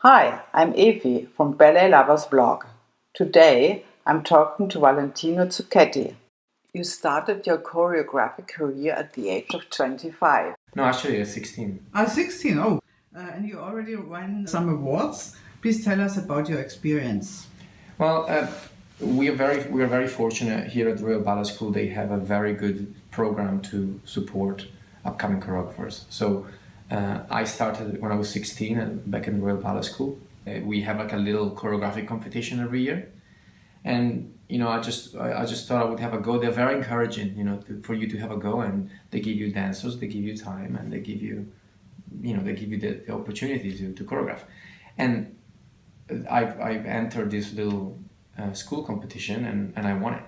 Hi, I'm Evi from Ballet Lovers blog. Today I'm talking to Valentino Zucchetti. You started your choreographic career at the age of 25. No, actually, 16. 16. Oh, and you already won some awards. Please tell us about your experience. Well, we are very fortunate here at the Royal Ballet School. They have a very good program to support upcoming choreographers. So I started when I was 16 back in the Royal Ballet School. We have like a little choreographic competition every year, and I just thought I would have a go. They're very encouraging, for you to have a go, and they give you dancers, they give you time, and they give you the opportunity to choreograph. And I've entered this little school competition, and I won it.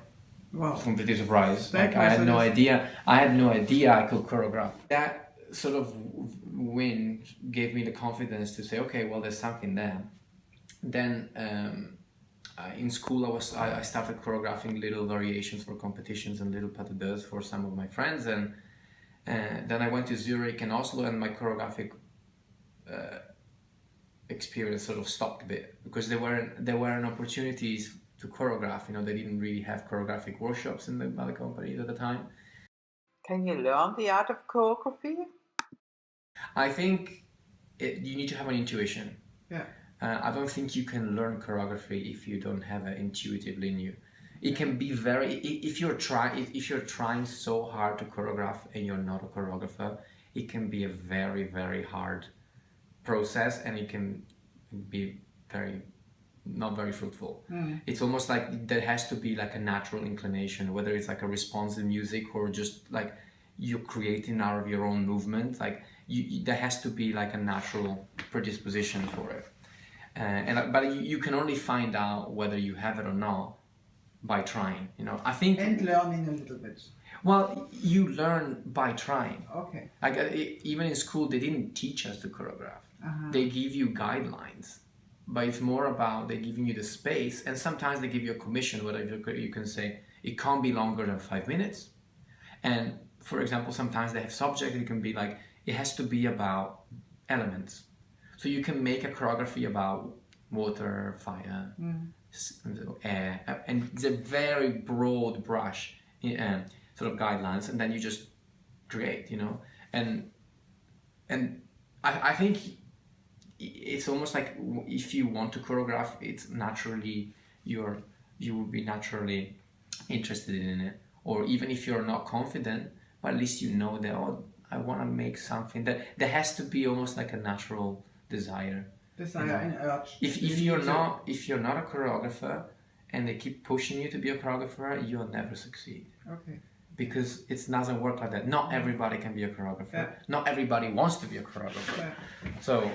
Wow. Completely surprised. Like I That had no was- idea. I had no idea I could choreograph. That sort of win gave me the confidence to say, okay, well, there's something there. Then in school, I started choreographing little variations for competitions and little pas de deux for some of my friends, and then I went to Zurich and Oslo, and my choreographic experience sort of stopped a bit because there weren't opportunities to choreograph. They didn't really have choreographic workshops in the ballet companies at the time. Can you learn the art of choreography? I think you need to have an intuition. Yeah. I don't think you can learn choreography if you don't have it intuitively in you. It can be very if you're trying so hard to choreograph and you're not a choreographer, it can be a very, very hard process, and it can be very not very fruitful. It's almost like there has to be like a natural inclination, whether it's like a response in music or just like you're creating out of your own movement. Like there has to be like a natural predisposition for it. But you can only find out whether you have it or not by trying. I think. And learning a little bit. Well, you learn by trying. Okay. Like even in school, they didn't teach us to choreograph. They give you guidelines, but it's more about they giving you the space, and sometimes they give you a commission. Whatever you can say, it can't be longer than 5 minutes. And for example, sometimes they have subject. It can be like it has to be about elements. So you can make a choreography about water, fire, air, and it's a very broad brush, sort of guidelines, and then you just create, and I think it's almost like if you want to choreograph, it's naturally you will be naturally interested in it, or even if you're not confident, but at least you know that I want to make something that there has to be almost like a natural desire. Desire and urge. If you're not a choreographer and they keep pushing you to be a choreographer, you'll never succeed. Okay. Because it doesn't work like that. Not everybody can be a choreographer. Yeah. Not everybody wants to be a choreographer. Yeah. So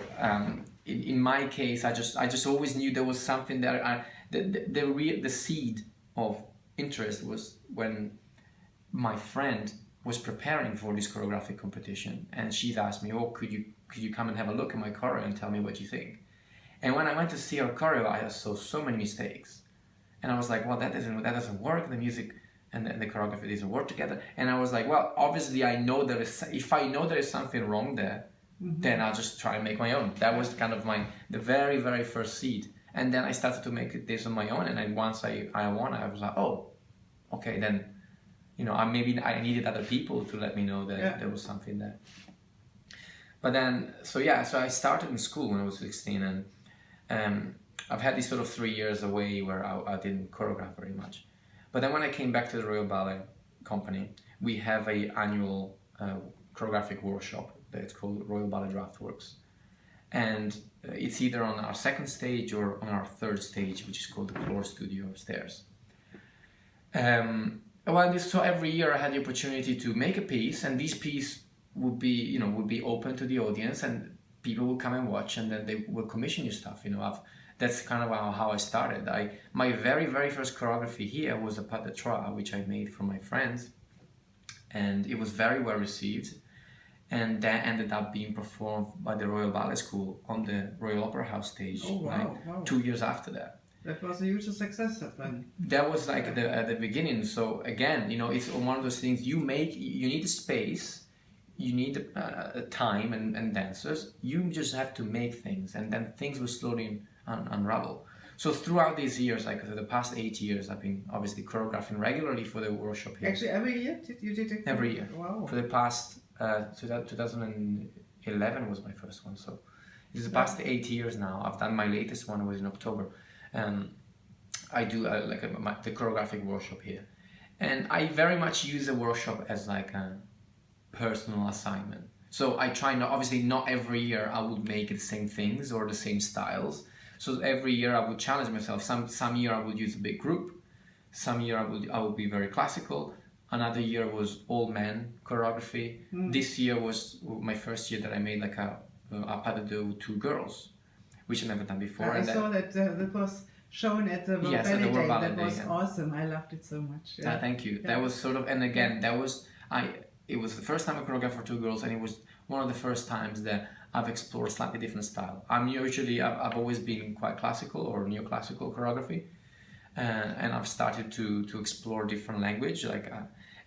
in my case, I just always knew there was something that the seed of interest was when my friend was preparing for this choreographic competition, and she's asked me, "Oh, could you come and have a look at my choreo and tell me what you think?" And when I went to see her choreo, I saw so many mistakes, and I was like, "Well, that doesn't work. The music and the choreography doesn't work together." And I was like, "Well, obviously, if I know there is something wrong there, then I'll just try and make my own." That was kind of the very, very first seed. And then I started to make this on my own, and then once I won, I was like, "Oh, okay, then." Maybe I needed other people to let me know that there was something there. But then, so I started in school when I was 16, and I've had these sort of 3 years away where I didn't choreograph very much. But then when I came back to the Royal Ballet Company, we have a annual choreographic workshop that's called Royal Ballet Draftworks. And it's either on our second stage or on our third stage, which is called the floor studio upstairs. So every year I had the opportunity to make a piece, and this piece would be open to the audience, and people will come and watch, and then they will commission you stuff. That's kind of how I started. My very, very first choreography here was a pas de trois, which I made for my friends, and it was very well received, and that ended up being performed by the Royal Ballet School on the Royal Opera House stage. Oh, wow, wow. 2 years after that. That was a huge success then. That was like at the beginning. So again, it's one of those things you need a space, you need time and dancers. You just have to make things, and then things will slowly unravel. So throughout these years, like for the past 8 years, I've been obviously choreographing regularly for the workshop here. Actually, every year you did it? Every year. Wow. For the past 2011 was my first one. So this is the past 8 years now. I've done my latest one was in October. I do the choreographic workshop here, and I very much use the workshop as like a personal assignment. So I try not, obviously not every year I would make the same things or the same styles. So every year I would challenge myself. Some year I would use a big group. Some year I would be very classical. Another year was all men choreography. This year was my first year that I made like a pas de deux with 2 girls, which I've never done before. I saw that that was shown at the Royal Yes, at the Ballet Royal Day. Ballet That was Day, yeah. awesome. I loved it so much. Yeah. Thank you. Yeah. That was sort of, and again, that was it was the first time I choreographed for 2 girls, and it was one of the first times that I've explored slightly different style. I've always been quite classical or neoclassical choreography, and I've started to explore different language,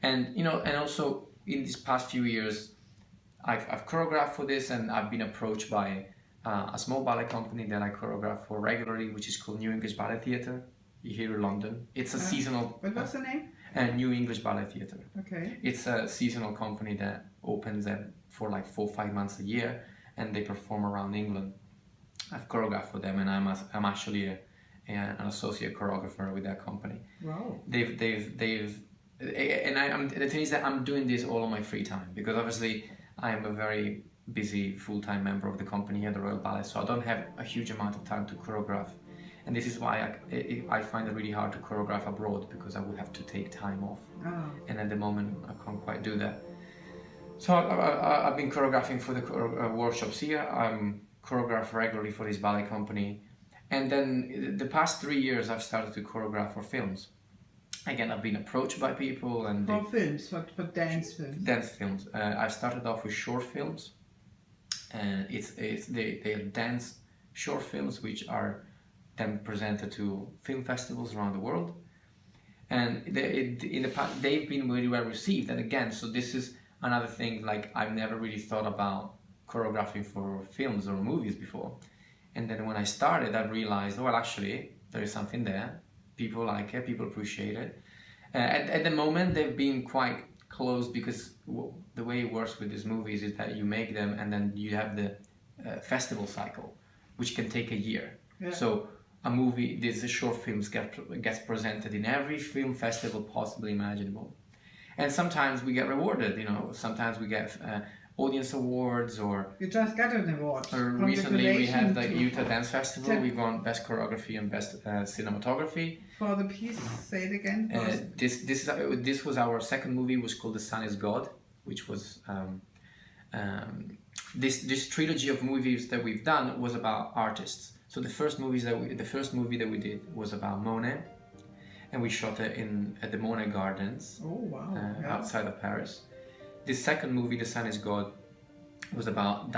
and also in these past few years, I've choreographed for this, and I've been approached by a small ballet company that I choreograph for regularly, which is called New English Ballet Theatre here in London. It's a seasonal. What was the name? New English Ballet Theatre. Okay. It's a seasonal company that opens for like 4 or 5 months a year, and they perform around England. I've choreographed for them, and I'm actually an associate choreographer with that company. Wow. The thing is that I'm doing this all on my free time, because obviously I am a very busy full-time member of the company here at the Royal Ballet, so I don't have a huge amount of time to choreograph. And this is why I find it really hard to choreograph abroad, because I would have to take time off. Oh. And at the moment, I can't quite do that. So I've been choreographing for the workshops here. I'm choreograph regularly for this ballet company. And then the past 3 years, I've started to choreograph for films. Again, I've been approached by people and For films, for dance films. Dance films. I've started off with short films, and they're dance short films which are then presented to film festivals around the world. And in the past, they've been really well received. And again, so this is another thing. Like, I've never really thought about choreographing for films or movies before. And then when I started, I realized, well, actually, there is something there. People like it, people appreciate it. At the moment, they've been quite close, because the way it works with these movies is that you make them and then you have the festival cycle, which can take a year. Yeah. So a movie, these short films gets presented in every film festival possibly imaginable. And sometimes we get rewarded, sometimes we get audience awards, or You just got an award. recently we had the Congratulations Utah Dance Festival. We won Best Choreography and Best Cinematography. for the piece. Say it again. This was our second movie. Was called The Sun Is God, which was this trilogy of movies that we've done was about artists. So the first movie that we did was about Monet, and we shot it at the Monet Gardens. Oh wow! Yeah. Outside of Paris. The second movie, The Sun Is God, was about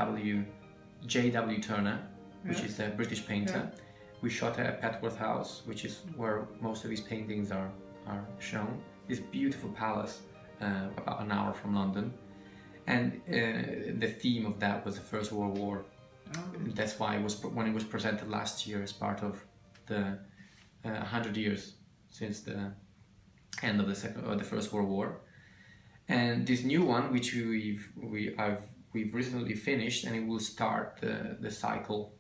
J.W. Turner, which is a British painter. Yeah. We shot it at Petworth House, which is where most of his paintings are shown. This beautiful palace, about an hour from London. And the theme of that was the First World War. Oh. That's why when it was presented last year as part of the 100 years since the end of the First World War. And this new one, which we've recently finished, and it will start the cycle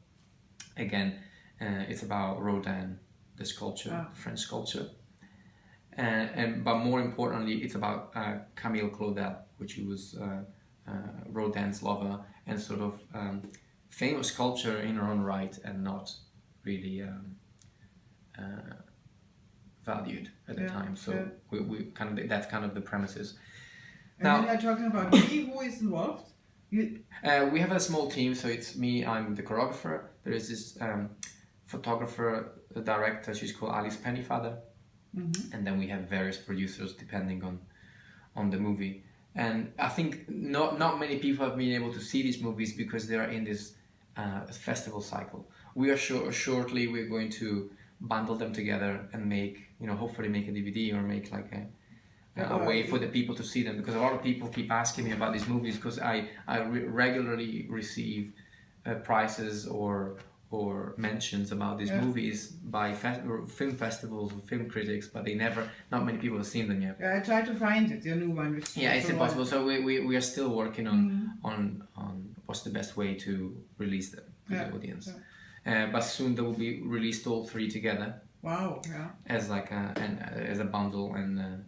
again. It's about Rodin, the sculpture, the French sculpture, but more importantly, it's about Camille Claudel, which was Rodin's lover and sort of famous sculptor in her own right, and not really valued at the time. So we kind of that's kind of the premises. And Now, then you're talking about me, who is involved? we have a small team, so it's me, I'm the choreographer. There is this photographer, director, she's called Alice Pennyfather. Mm-hmm. And then we have various producers depending on the movie. And I think not many people have been able to see these movies because they are in this festival cycle. We are shortly we're going to bundle them together and hopefully make a DVD or make like a way for the people to see them, because a lot of people keep asking me about these movies, because I regularly receive prizes or mentions about these movies by film festivals or film critics, but not many people have seen them yet. Yeah, I try to find it, your new one. Yeah, it's impossible. So we are still working on what's the best way to release them to the audience. But soon they will be released all three together. Wow, yeah. As like as a bundle, and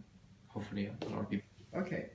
hopefully a lot of people. Okay.